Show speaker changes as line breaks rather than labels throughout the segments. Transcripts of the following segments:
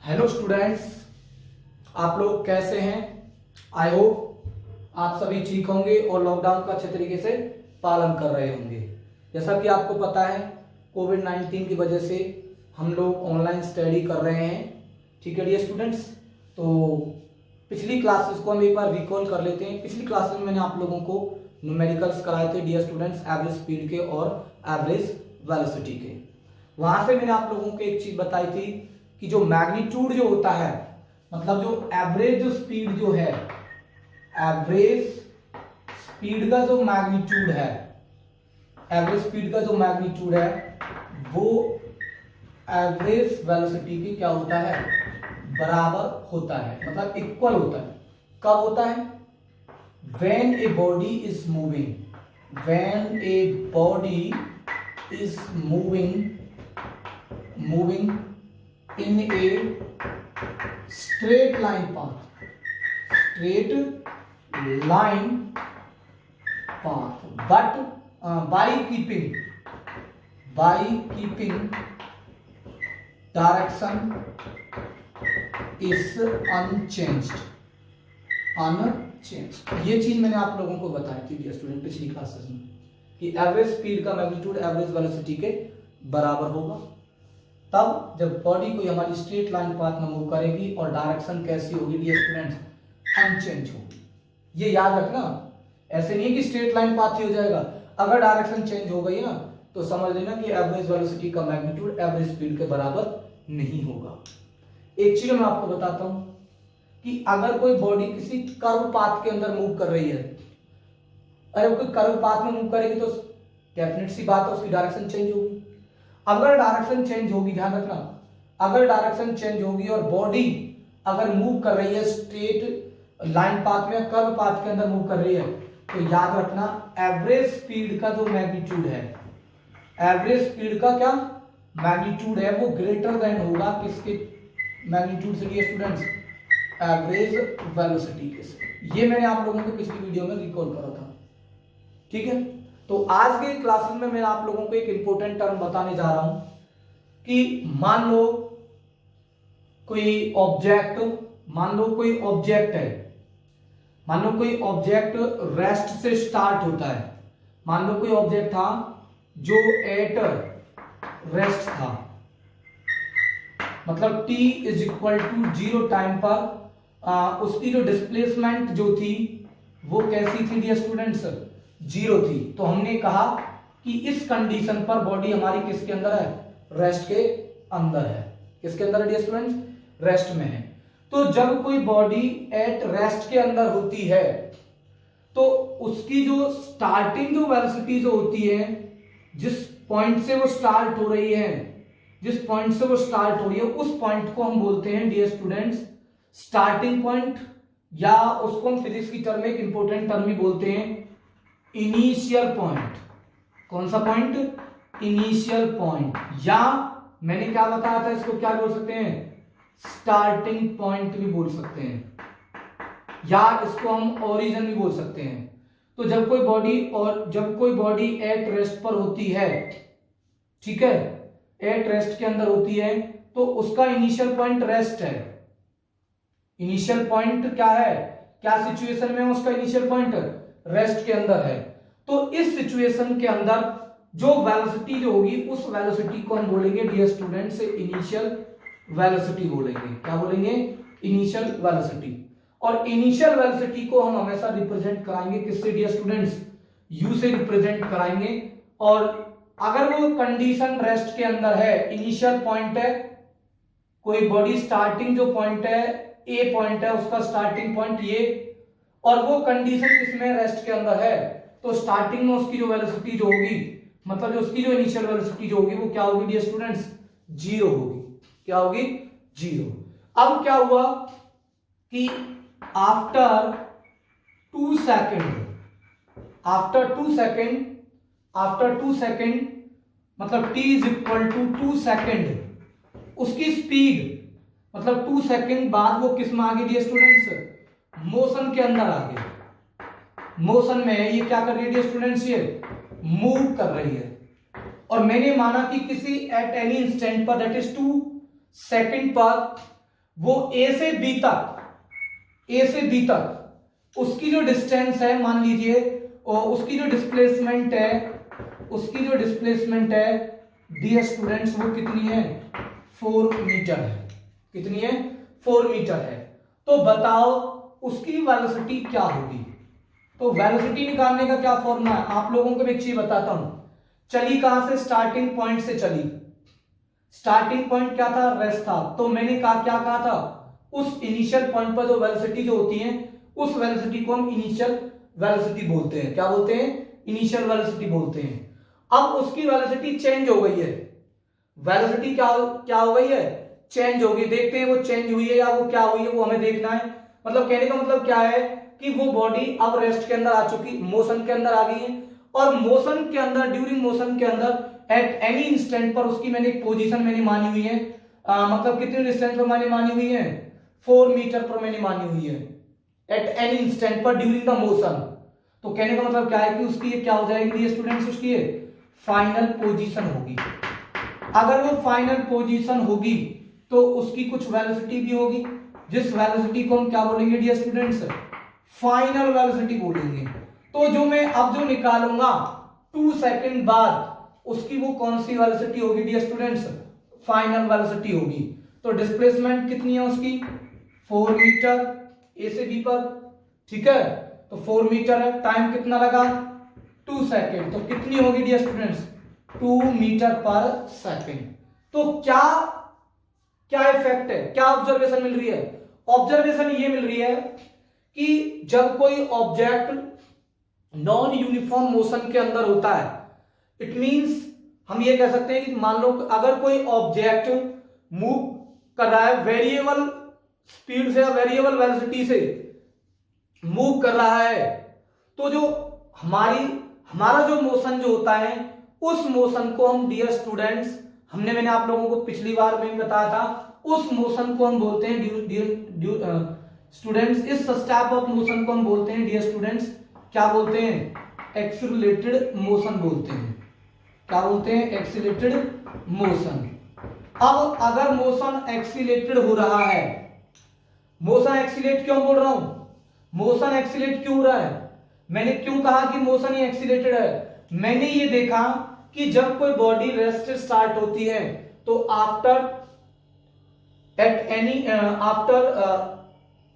Hello students, आप लोग कैसे हैं। आई होप आप सभी ठीक होंगे और लॉकडाउन का अच्छे तरीके से पालन कर रहे होंगे। जैसा कि आपको पता है, कोविड-19 की वजह से हम लोग ऑनलाइन स्टडी कर रहे हैं। ठीक है डियर स्टूडेंट्स, तो पिछली क्लासेस को हम एक बार रिकॉल कर लेते हैं। पिछली क्लासेस में मैंने आप लोगों को न्यूमेरिकल्स कराए थे डियर स्टूडेंट्स, एवरेज स्पीड के और एवरेज वेलोसिटी के। वहां से मैंने आप लोगों को एक चीज बताई थी कि जो मैग्नीट्यूड जो होता है, मतलब जो एवरेज स्पीड जो है, एवरेज स्पीड का जो मैग्नीट्यूड है, एवरेज स्पीड का जो मैग्नीट्यूड है वो एवरेज वेलोसिटी के क्या होता है, बराबर होता है, मतलब इक्वल होता है। कब होता है? When A body is moving, when A body is moving in a straight line path, but by keeping direction is unchanged। ये चीज मैंने आप लोगों को बताई थी डियर स्टूडेंट पिछली क्लासेस में कि एवरेज स्पीड का मैग्नीट्यूड एवरेज वेलोसिटी के बराबर होगा तब जब बॉडी कोई हमारी स्ट्रेट लाइन पाथ में मूव करेगी और डायरेक्शन कैसी होगी डियर स्टूडेंट्स, अनचेंज होगी। ये याद रखना, ऐसे नहीं कि स्ट्रेट लाइन पाथ ही हो जाएगा। अगर डायरेक्शन चेंज हो गई ना तो समझ लेना कि एवरेज वेलोसिटी का मैग्नीट्यूड एवरेज स्पीड के बराबर नहीं होगा। एक चीज मैं आपको बताता हूं कि अगर कोई बॉडी किसी कर्व पाथ के अंदर मूव कर रही है, अरे कोई कर्व पाथ में मूव करेगी तो डेफिनेट सी बात है उसकी डायरेक्शन चेंज होगी। अगर डायरेक्शन चेंज होगी, ध्यान रखना, अगर डायरेक्शन चेंज होगी और बॉडी अगर मूव कर रही है स्ट्रेट लाइन पाथ में, कर्व पाथ के अंदर मूव कर रही है, तो याद रखना एवरेज स्पीड का जो मैग्नीट्यूड है, एवरेज स्पीड का क्या मैग्नीट्यूड है वो ग्रेटर देन होगा किसके मैग्नीट्यूड से डियर स्टूडेंट्स, एवरेज वेलोसिटी के। ये मैंने आप लोगों को पिछली वीडियो में रिकॉल करा था। ठीक है, तो आज के क्लासेस में मैं आप लोगों को एक इंपॉर्टेंट टर्म बताने जा रहा हूं कि मान लो कोई ऑब्जेक्ट है, मान लो कोई ऑब्जेक्ट रेस्ट से स्टार्ट होता है। मान लो कोई ऑब्जेक्ट था जो एट रेस्ट था, मतलब t is equal to 0 time पर उसकी जो डिस्प्लेसमेंट जो थी वो कैसी थी डियर स्टूडेंट्स, 0 थी। तो हमने कहा कि इस कंडीशन पर बॉडी हमारी किसके अंदर है, रेस्ट के अंदर है। किसके अंदर है डियर स्टूडेंट्स, रेस्ट में है। तो जब कोई बॉडी एट रेस्ट के अंदर होती है तो उसकी जो स्टार्टिंग जो वेलोसिटी जो होती है, जिस पॉइंट से वो स्टार्ट हो रही है, उस पॉइंट को हम बोलते हैं डियर स्टूडेंट्स स्टार्टिंग पॉइंट, या उसको हम फिजिक्स की टर्म में एक इंपॉर्टेंट टर्म भी बोलते हैं इनिशियल पॉइंट। कौन सा पॉइंट? इनिशियल पॉइंट, या मैंने क्या बताया था इसको क्या बोल सकते हैं, स्टार्टिंग पॉइंट भी बोल सकते हैं, या इसको हम ओरिजिन भी बोल सकते हैं। तो जब कोई बॉडी एट रेस्ट पर होती है, ठीक है, एट रेस्ट के अंदर होती है, तो उसका इनिशियल पॉइंट रेस्ट है। इनिशियल पॉइंट क्या है, क्या सिचुएशन में उसका इनिशियल पॉइंट रेस्ट के अंदर है। तो इस सिचुएशन के अंदर जो वेलोसिटी जो होगी उस वेलोसिटी को हम बोलेंगे डियर स्टूडेंट्स इनिशियल वेलोसिटी बोलेंगे। क्या बोलेंगे? Initial velocity. और इनिशियल वेलोसिटी को हम हमेशा रिप्रेजेंट कराएंगे किससे डियर स्टूडेंट्स, u से रिप्रेजेंट कराएंगे। और अगर वो कंडीशन रेस्ट के अंदर है, इनिशियल पॉइंट है, कोई बॉडी स्टार्टिंग जो पॉइंट है, ए पॉइंट है उसका स्टार्टिंग पॉइंट ये, और वो कंडीशन किसमें रेस्ट के अंदर है, तो स्टार्टिंग में उसकी जो वेलोसिटी जो होगी, मतलब जो उसकी जो इनिशियल वेलोसिटी जो होगी वो क्या होगी डियर स्टूडेंट्स, 0 होगी। क्या होगी? 0। अब क्या हुआ कि आफ्टर 2 सेकेंड मतलब t is equal to 2 second, उसकी स्पीड मतलब 2 सेकेंड बाद वो किस में आ गई डियर स्टूडेंट्स, मोशन के अंदर आ गई। मोशन में है, ये क्या कर रही है डियर स्टूडेंट्स, ये मूव कर रही है। और मैंने माना कि किसी एट एनी इंस्टेंट पर दैट इज 2 सेकंड पर वो ए से बी तक उसकी जो डिस्टेंस है, मान लीजिए, और उसकी जो डिस्प्लेसमेंट है डियर स्टूडेंट्स, वो कितनी है? 4 मीटर है। कितनी है? 4 मीटर है। तो बताओ उसकी वेलोसिटी क्या होगी? तो वेलोसिटी निकालने का क्या फॉर्मूला है? आप लोगों को मैं एक चीज बताता हूं। चली कहां से? स्टार्टिंग पॉइंट से चली। स्टार्टिंग पॉइंट क्या था? रेस्ट था। तो मैंने क्या कहा था? उस इनिशियल पॉइंट पर जो वेलोसिटी जो होती है, उस वेलोसिटी को हम इनिशियल वेलोसिटी बोलते हैं। क्या बोलते हैं? इनिशियल वेलोसिटी बोलते हैं। अब उसकी वेलोसिटी चेंज हो गई है। वेलोसिटी क्या हो गई है? चेंज हो गई। देखते हैं वो चेंज हुई है या वो क्या हुई है, वो हमें देखना है। मतलब कहने का मतलब क्या है कि वो बॉडी अब रेस्ट के अंदर आ चुकी, मोशन के अंदर आ गई है। और मोशन के अंदर, ड्यूरिंग मोशन के अंदर एट एनी इंस्टेंट पर उसकी मैंने एक पोजीशन मैंने मानी हुई है। मतलब कितने डिस्टेंस पर मैंने मानी हुई है? 4 मीटर पर मैंने मानी हुई है एट एनी इंस्टेंट पर ड्यूरिंग द मोशन। तो कहने का मतलब क्या है कि उसकी ये क्या हो जाएगी स्टूडेंट्स? उसकी ये फाइनल पोजीशन होगी। अगर वो फाइनल पोजीशन होगी तो उसकी कुछ वेलोसिटी भी होगी, जिस वेलोसिटी को हम क्या बोलेंगे डियर स्टूडेंट्स? फाइनल वेलोसिटी बोलेंगे। तो जो मैं अब जो निकालूंगा 2 सेकंड बाद, उसकी वो कौन सी वेलोसिटी होगी डियर स्टूडेंट्स? फाइनल वेलोसिटी होगी। तो डिस्प्लेसमेंट कितनी है उसकी? 4 मीटर ए से बी पर। ठीक है, तो 4 मीटर है। टाइम कितना लगा? 2 सेकंड। तो कितनी होगी dear students? 2 metre per second. तो क्या इफेक्ट है? क्या ऑब्जर्वेशन मिल रही है? ऑब्जर्वेशन ये मिल रही है कि जब कोई ऑब्जेक्ट नॉन यूनिफॉर्म मोशन के अंदर होता है, इट मींस हम ये कह सकते हैं कि मान लो अगर कोई ऑब्जेक्ट मूव कर रहा है वेरिएबल स्पीड से या वेरिएबल वेलोसिटी से मूव कर रहा है, तो जो हमारा जो मोशन जो होता है, उस मोशन को हम डियर स्टूडेंट्स, मैंने आप लोगों को पिछली बार में बताया था, उस मोशन को हम बोलते हैं स्टूडेंट्स, इस टाइप ऑफ मोशन को हम बोलते हैं डियर स्टूडेंट्स, क्या बोलते हैं? एक्सीलरेटेड मोशन बोलते हैं। क्या बोलते हैं? Accelerated motion. अब अगर मोशन एक्सीलरेटेड हो रहा है, मोशन एक्सीलरेट क्यों बोल रहा हूं? मोशन एक्सीलरेट क्यों हो रहा है? मैंने क्यों कहा कि मोशन ही एक्सीलरेटेड है? मैंने ये देखा कि जब कोई बॉडी रेस्ट स्टार्ट होती है तो आफ्टर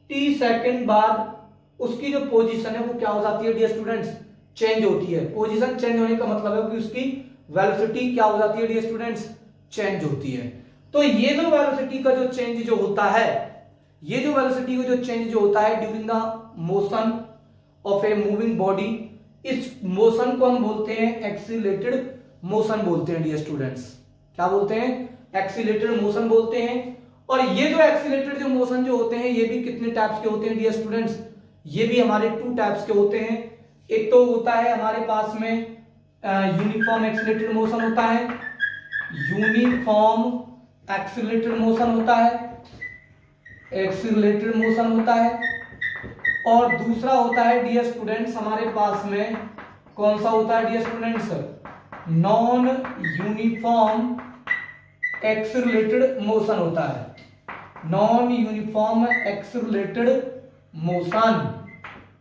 टी सेकंड बाद उसकी जो पोजीशन है वो क्या हो जाती है डियर स्टूडेंट्स? चेंज होती है। पोजीशन चेंज होने का मतलब है कि उसकी वेलोसिटी क्या हो जाती है डियर स्टूडेंट्स? चेंज होती है। तो ये जो वेलोसिटी का जो चेंज जो होता है, ये जो वेलोसिटी का जो चेंज जो होता है during the motion of a moving body, इस मोशन को हम बोलते हैं एक्सीलरेटेड मोशन बोलते हैं डियर स्टूडेंट्स। क्या बोलते हैं? एक्सीलरेटेड मोशन बोलते हैं। और ये जो एक्सीलरेटेड जो मोशन जो होते हैं, ये भी कितने टाइप्स के होते हैं डियर स्टूडेंट्स? ये भी हमारे 2 टाइप्स के होते हैं। एक तो होता है हमारे पास में यूनिफॉर्म एक्सीलरेटेड मोशन होता है, यूनिफॉर्म एक्सीलरेटेड मोशन होता है, एक्सीलरेटेड मोशन होता है। और दूसरा होता है डियर स्टूडेंट्स हमारे पास में कौन सा होता है dear students? Non uniform accelerated motion होता है। Non uniform accelerated motion.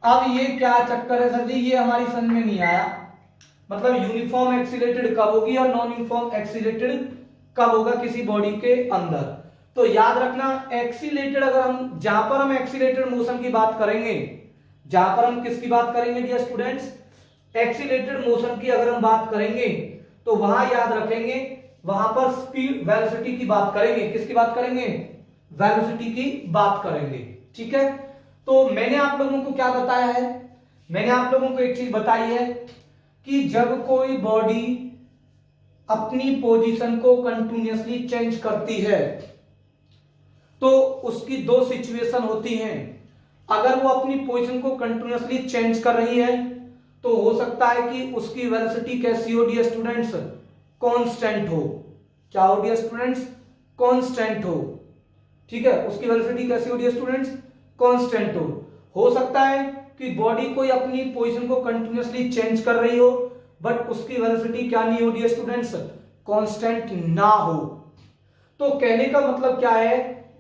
अब ये क्या चक्कर है सर जी? ये हमारी समझ में नहीं आया। मतलब यूनिफॉर्म एक्सीलरेटेड कब होगी और नॉन यूनिफॉर्म एक्सीलरेटेड कब होगा किसी बॉडी के अंदर? तो याद रखना, एक्सीलरेटेड अगर हम जहां पर हम एक्सीलरेटेड मोशन की बात करेंगे, जहां पर हम किसकी बात करेंगे डियर स्टूडेंट्स? एक्सीलरेटेड मोशन की अगर हम बात करेंगे तो वहां याद रखेंगे, वहां पर स्पीड वेलोसिटी की बात करेंगे। किसकी बात करेंगे? वेलोसिटी की बात करेंगे। ठीक है, तो मैंने आप लोगों को क्या बताया है? मैंने आप लोगों को एक चीज बताई है कि जब कोई बॉडी अपनी पोजीशन को कंटिन्यूअसली चेंज करती है तो उसकी 2 सिचुएशन होती हैं। अगर वो अपनी पोजीशन को कंटिन्यूअसली चेंज कर रही है तो हो सकता है कि उसकी वेलोसिटी कैसी हो डियर स्टूडेंट्स? कांस्टेंट हो। क्या हो डियर स्टूडेंट्स? कांस्टेंट हो। ठीक है, उसकी वेलोसिटी कैसी हो डियर स्टूडेंट्स? कांस्टेंट हो सकता है कि बॉडी कोई अपनी पोजीशन को कंटिन्यूअसली चेंज कर रही हो बट उसकी वेलोसिटी क्या नहीं हो डियर स्टूडेंट्स? कांस्टेंट ना हो। तो कहने का मतलब क्या है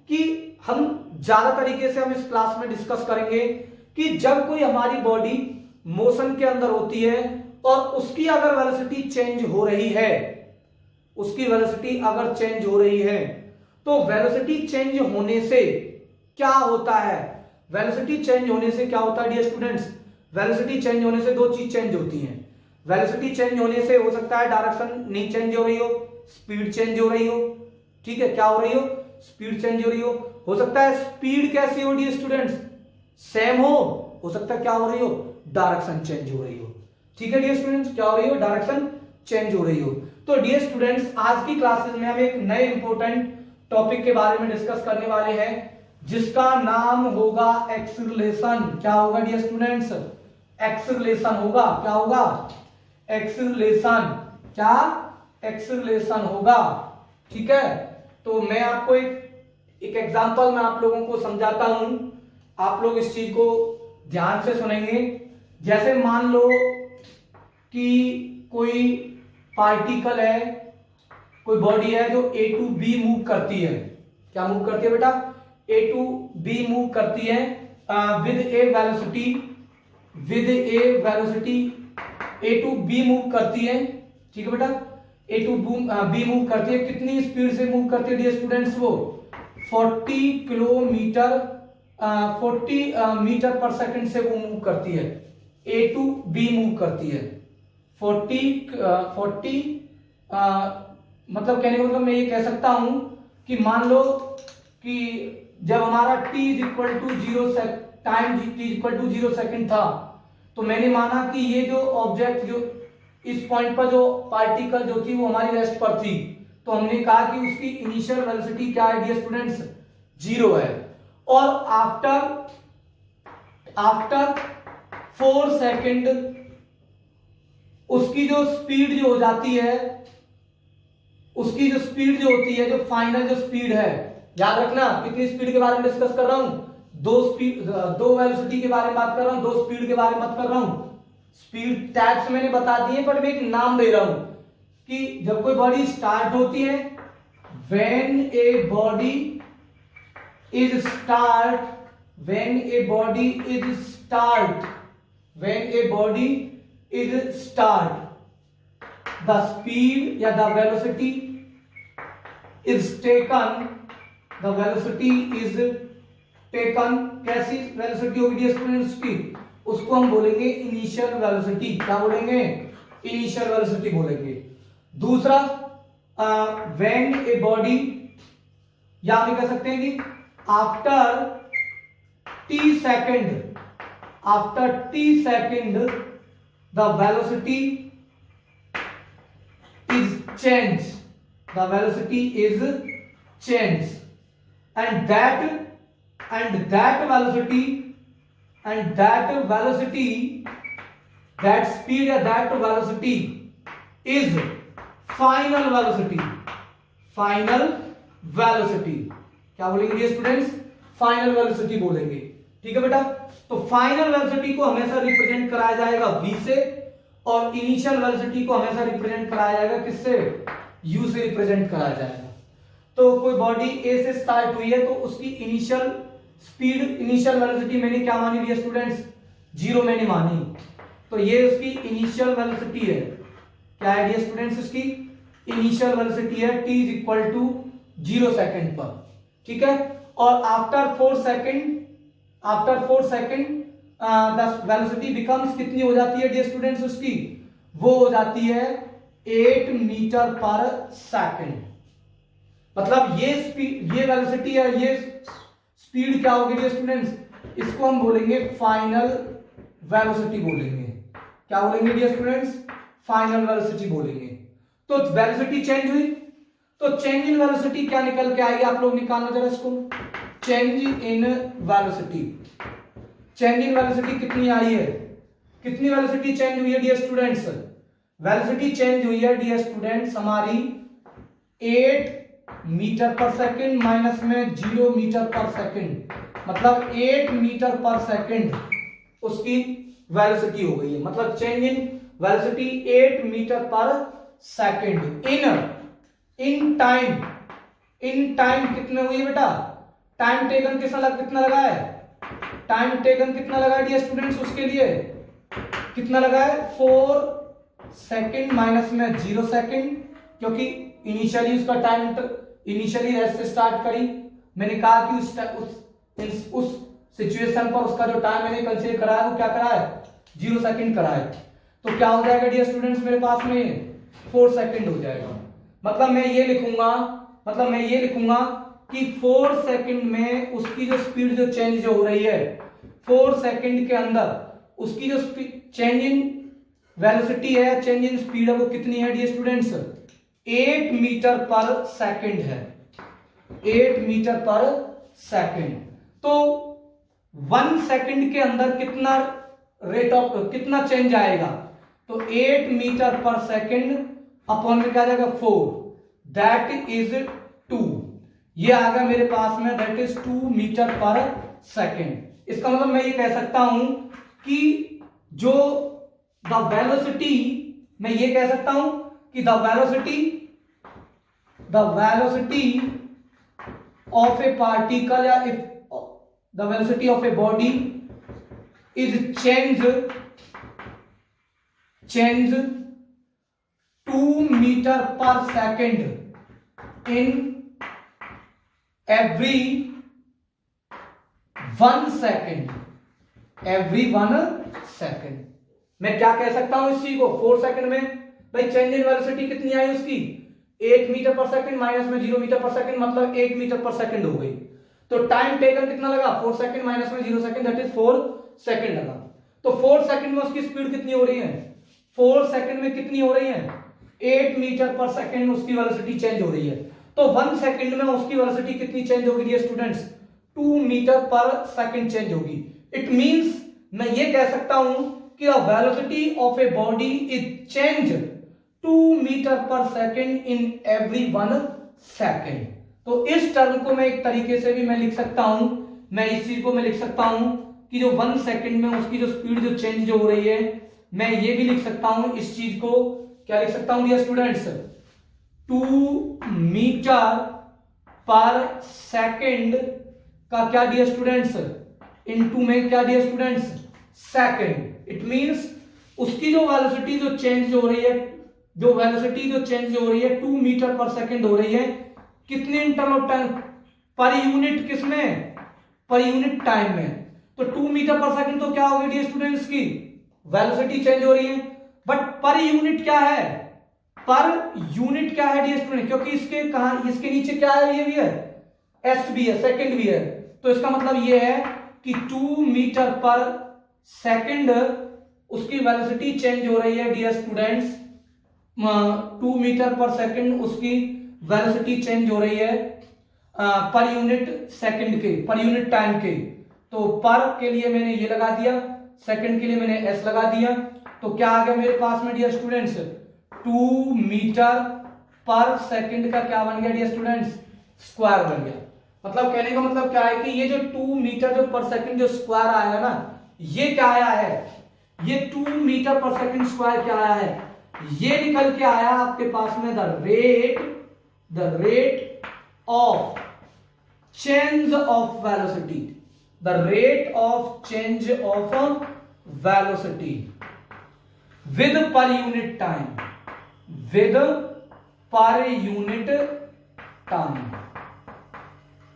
कि हम ज्यादा तरीके से हम इस क्लास में डिस्कस करेंगे कि जब कोई हमारी बॉडी मोशन के अंदर होती है और उसकी अगर वेलोसिटी चेंज हो रही है, उसकी वेलोसिटी अगर चेंज हो रही है, तो वेलोसिटी चेंज होने से क्या होता है, वेलोसिटी चेंज होने से क्या होता है डियर स्टूडेंट्स, वेलोसिटी चेंज होने से दो चीज चेंज होती हैं। वेलोसिटी चेंज होने से हो सकता है डायरेक्शन नहीं चेंज हो रही हो, स्पीड चेंज हो रही हो, ठीक है, क्या हो रही हो, स्पीड चेंज हो रही हो सकता है स्पीड कैसी हो डियर स्टूडेंट्स, सेम हो सकता है क्या हो रही हो, डायरेक्शन चेंज हो रही हो, ठीक है डियर स्टूडेंट्स, क्या हो रही हो, डायरेक्शन चेंज हो रही हो। तो डियर स्टूडेंट्स आज की क्लासेस में हम एक नए इंपॉर्टेंट टॉपिक के बारे में डिस्कस करने वाले हैं जिसका नाम होगा एक्सीलरेशन। क्या होगा डियर स्टूडेंट्स, एक्सीलरेशन होगा, क्या होगा, एक्सीलरेशन, क्या, एक्सीलरेशन होगा, ठीक है। तो मैं आपको एक एग्जांपल में आप लोगों को समझाता हूं, आप लोग इस चीज को ध्यान से सुनेंगे। जैसे मान लो कि कोई पार्टिकल है, कोई बॉडी है जो ए टू बी मूव करती है, क्या मूव करती है बेटा, ए टू बी मूव करती है with a velocity, with a velocity A to B move करती है, ठीक है बेटा, ए टू बी मूव करती है, कितनी स्पीड से मूव करती है डियर स्टूडेंट्स, वो 40 किलोमीटर 40 मीटर पर सेकंड से वो मूव करती है, ए टू बी मूव करती है 40 मतलब कहने का मतलब मैं ये कह सकता हूं कि मान लो कि जब हमारा t is equal to 0 time t is equal to 0 second था, तो मैंने माना कि ये जो ऑब्जेक्ट जो इस पॉइंट पर जो पार्टिकल जो थी वो हमारी रेस्ट पर थी, तो हमने कहा कि उसकी इनिशियल वेलोसिटी क्या है डियर स्टूडेंट्स, 0 है, और आफ्टर 4 सेकंड उसकी जो स्पीड जो हो जाती है, उसकी जो स्पीड जो होती है, जो फाइनल जो स्पीड है, याद रखना कितनी स्पीड के बारे में डिस्कस कर रहा हूं, दो वेलोसिटी के बारे में बात कर रहा हूं, दो स्पीड के बारे में बात कर रहा हूं। स्पीड टैग्स मैंने बता दिए पर मैं एक नाम दे रहा हूं कि जब कोई बॉडी स्टार्ट होती है, when A body is start, when A body is start, when A body is start, the speed या the velocity is taken, the velocity is taken, कैसी वेलोसिटी होगी डियर स्टूडेंट्स की, उसको हम बोलेंगे इनिशियल वेलोसिटी, क्या बोलेंगे, इनिशियल वेलोसिटी बोलेंगे। दूसरा व्हेन ए बॉडी, या हम कह सकते हैं कि after T second, after T second the velocity is change, the velocity is change, and that velocity, that speed or that velocity is final velocity, final velocity, क्या बोलेंगे ये स्टूडेंट्स, फाइनल वेलोसिटी बोलेंगे, ठीक है बेटा। तो फाइनल वेलोसिटी को हमेशा रिप्रेजेंट कराया जाएगा v से, और इनिशियल वेलोसिटी को हमेशा रिप्रेजेंट कराया जाएगा किससे, u से रिप्रेजेंट कराया जाएगा। तो कोई बॉडी a से स्टार्ट हुई है तो उसकी इनिशियल स्पीड, इनिशियल वेलोसिटी मैंने क्या मानी डियर स्टूडेंट्स, 0 मैंने मानी, तो ये उसकी इनिशियल वेलोसिटी है, क्या है डियर स्टूडेंट्स, उसकी इनिशियल वेलोसिटी है t is equal to 0 second पर, ठीक है। और after 4 second the velocity becomes, कितनी हो जाती है डियर स्टूडेंट्स उसकी, वो हो जाती है 8 मीटर पर सेकंड, मतलब ये स्पीड, ये वेलोसिटी है, ये स्पीड क्या होगी डियर स्टूडेंट्स, इसको हम बोलेंगे फाइनल वेलोसिटी बोलेंगे, क्या बोलेंगे डियर स्टूडेंट्स, फाइनल वेलोसिटी बोलेंगे। तो वेलोसिटी चेंज हुई, तो चेंज इन वेलोसिटी क्या निकल के आएगी, आप लोग निकालना जरा इसको, change in velocity, change in velocity कितनी आई है, कितनी वेलोसिटी चेंज हुई है डियर स्टूडेंट्स, वेलोसिटी चेंज हुई है डियर स्टूडेंट्स हमारी 8 मीटर पर सेकंड माइनस में 0 मीटर पर सेकंड, मतलब 8 मीटर पर सेकंड उसकी वेलोसिटी हो गई है, मतलब change in velocity 8 metre per second in time, in time कितने हुई है बेटा, टाइम टेकन कितना लगा है, टाइम टेकन कितना लगा है डियर स्टूडेंट्स, उसके लिए कितना लगा है 4 सेकंड माइनस में 0 सेकंड, क्योंकि इनिशियली उसका टाइम इनिशियली रेस्ट से स्टार्ट करी। मैंने कहा कि उस सिचुएशन पर उसका जो टाइम मैंने कंसीडर करा है वो क्या करा है 0 सेकंड करा है। तो क्या हो जाएगा डियर स्टूडेंट्स मेरे पास में 4 सेकंड हो जाएगा। मतलब मैं ये लिखूंगा कि 4 सेकंड में उसकी जो स्पीड जो चेंज हो रही है 4 सेकंड के अंदर उसकी जो चेंज इन वेलोसिटी है, चेंज इन स्पीड है, वो कितनी है dear students 8 metre per second है, 8 मीटर पर सेकंड। तो 1 सेकंड के अंदर कितना चेंज आएगा, तो 8 मीटर पर सेकंड अपॉन में क्या आ जाएगा 4, दैट इज 2। ये आ गया मेरे पास में, that is 2 metre per second. इसका मतलब मैं ये कह सकता हूं कि जो द वेलोसिटी, मैं ये कह सकता हूं कि the velocity of a particle या the velocity of a body is change 2 metre per second in every 1 second, मैं क्या कह सकता हूं इस चीज को 4 सेकंड में, भाई चेंज इन वेलोसिटी कितनी आई उसकी 8 मीटर पर सेकंड माइनस में 0 मीटर पर सेकंड, मतलब 8 मीटर पर सेकंड हो गई। तो टाइम टेकन कितना लगा 4 सेकंड माइनस में 0 सेकंड, दैट इज 4 सेकंड लगा। तो 4 सेकंड में उसकी स्पीड कितनी हो रही है, 4 सेकंड में कितनी हो रही है 8 मीटर पर सेकंड उसकी वेलोसिटी चेंज हो रही है। तो 1 सेकंड में उसकी वेलोसिटी कितनी चेंज होगी dear students 2 metre per second change होगी। इट मींस मैं ये कह सकता हूं कि the velocity of a body is change 2 metre per second in every 1 second. तो इस टर्म को मैं एक तरीके से भी मैं लिख सकता हूं, मैं इस चीज को मैं लिख सकता हूं कि जो 1 सेकंड में उसकी जो स्पीड जो चेंज हो रही है, मैं ये भी लिख सकता हूं इस चीज को, क्या लिख सकता हूं dear students 2 metre per second का क्या डियर स्टूडेंट्स इनटू में क्या dear students second. It means उसकी जो वेलोसिटी जो चेंज हो रही है, जो वेलोसिटी जो चेंज हो रही है 2 मीटर पर सेकंड हो रही है, कितने in term of time per unit, किसमें पर यूनिट टाइम में। तो 2 मीटर पर सेकंड तो क्या होगी डियर स्टूडेंट्स की वेलोसिटी चेंज हो रही है, बट पर यूनिट क्या है, पर यूनिट क्या है डियर स्टूडेंट, क्योंकि इसके नीचे क्या है, ये भी है एस भी है, सेकंड भी है। तो इसका मतलब ये है कि 2 मीटर पर सेकंड उसकी वेलोसिटी चेंज हो रही है dear students, 2 metre per second उसकी वेलोसिटी चेंज हो रही है पर यूनिट सेकंड के, पर यूनिट टाइम के। तो पर के लिए मैंने ये लगा दिया, सेकंड के लिए मैंने एस लगा दिया। तो क्या आ गया मेरे पास में dear students 2 metre per second का क्या बन गया डियर स्टूडेंट्स स्क्वायर बन गया। मतलब कहने का मतलब क्या है कि ये जो 2 मीटर जो पर सेकंड जो स्क्वायर आया है ना, ये क्या आया है, ये 2 मीटर पर सेकंड स्क्वायर क्या आया है, ये निकल के आया आपके पास में the rate of change of velocity, the rate of change of velocity with per unit time, with per unit time.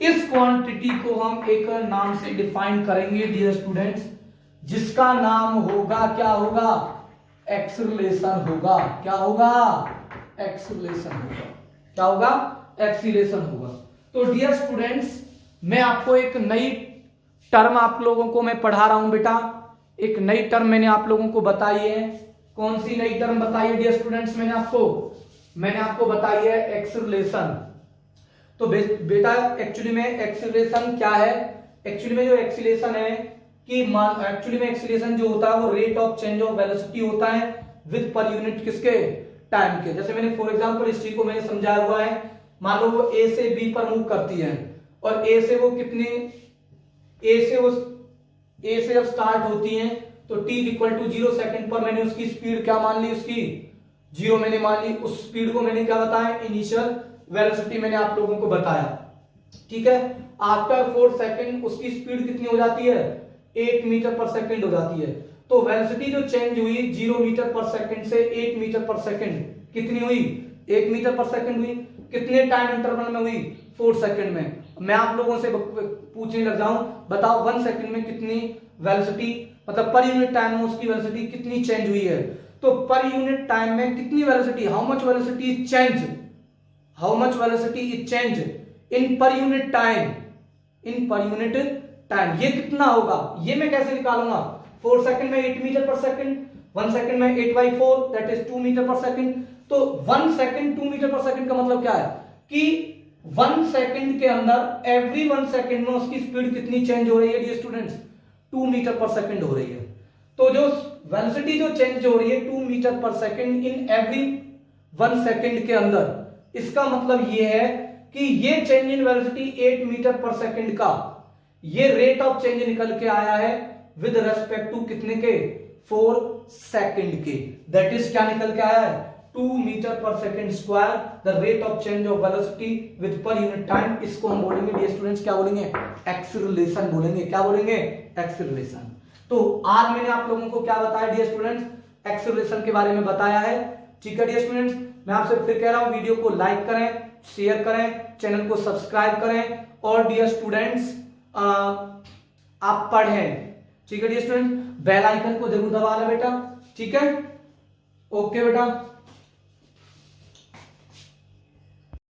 इस क्वांटिटी को हम एक नाम से डिफाइन करेंगे डियर स्टूडेंट्स, जिसका नाम होगा, क्या होगा, एक्सीलरेशन होगा। क्या होगा, एक्सीलरेशन होगा। क्या होगा, एक्सीलरेशन होगा। तो डियर स्टूडेंट्स मैं आपको एक नई टर्म आप लोगों को मैं पढ़ा रहा हूं बेटा, एक नई टर्म मैंने आप लोगों को बताई है। कौन सी नई टर्म बताई है डियर स्टूडेंट्स, मैंने आपको बताई है एक्सीलरेशन। तो बेटा एक्चुअली में एक्सीलरेशन क्या है, एक्चुअली में जो एक्सीलरेशन है कि एक्चुअली में एक्सीलरेशन जो होता है वो rate of change of velocity होता है विद पर यूनिट किसके टाइम के। जैसे मैंने फॉर एग्जांपल इस चीज को मैंने समझाया हुआ है, मान लो वो ए से बी पर मूव करती है और ए से वो कितने, ए से जब स्टार्ट होती है तो t इक्वल टू 0 सेकंड पर मैंने उसकी स्पीड क्या मान ली, उसकी 0 मैंने मान ली। उस स्पीड को मैंने क्या बताया, इनिशियल वेलोसिटी मैंने आप लोगों को बताया। ठीक है। आफ्टर 4 सेकंड उसकी स्पीड कितनी हो जाती है, 8 मीटर पर सेकंड हो जाती है। तो वेलोसिटी जो चेंज हुई 0 मीटर पर सेकंड से 8 मीटर पर सेकंड कितनी हुई, 1 मीटर पर सेकंड हुई। कितने टाइम इंटरवल में हुई, 4 सेकंड में। मैं आप लोगों से पूछने लग जाऊं, बताओ 1 सेकंड में कितनी वेलोसिटी, मतलब पर यूनिट टाइम में उसकी वेलोसिटी कितनी चेंज हुई है। तो पर यूनिट टाइम में कितनी velocity, how much velocity is change, how much velocity is change in per unit time, in per unit time, ये कितना होगा, ये मैं कैसे निकालूंगा। 4 सेकंड में 8 मीटर पर सेकंड, 1 सेकंड में 8/4 that is 2 metre per second. तो 1 सेकंड 2 मीटर पर सेकंड का मतलब क्या है कि 1 सेकंड के अंदर एवरी 1 सेकंड में उसकी स्पीड कितनी चेंज हो रही है dear students, 2 metre per second हो रही है। तो जो वेलोसिटी जो चेंज हो रही है 2 metre per second in every 1 second के अंदर, इसका मतलब ये है कि ये change in velocity 8 metre per second का ये रेट ऑफ चेंज निकल के आया है विद रेस्पेक्ट टू कितने के, 4 सेकंड के। दैट इज क्या निकल के आया है, 2 metre per second square the rate of change of velocity with per unit time. इसको हम बोलेंगे डियर स्टूडेंट्स, क्या बोलेंगे, एक्सीलरेशन बोलेंगे। क्या बोलेंगे, एक्सीलरेशन। तो आज मैंने आप लोगों को क्या बताया डियर स्टूडेंट्स, एक्सीलरेशन के बारे में बताया है। ठीक है डियर स्टूडेंट्स, मैं आपसे फिर कह रहा हूं वीडियो को लाइक करें, शेयर करें, चैनल को सब्सक्राइब करें और डियर स्टूडेंट्स आप पढ़ें। ठीक है डियर स्टूडेंट, बेल आइकन को जरूर दबाना बेटा। ठीक है, ओके बेटा।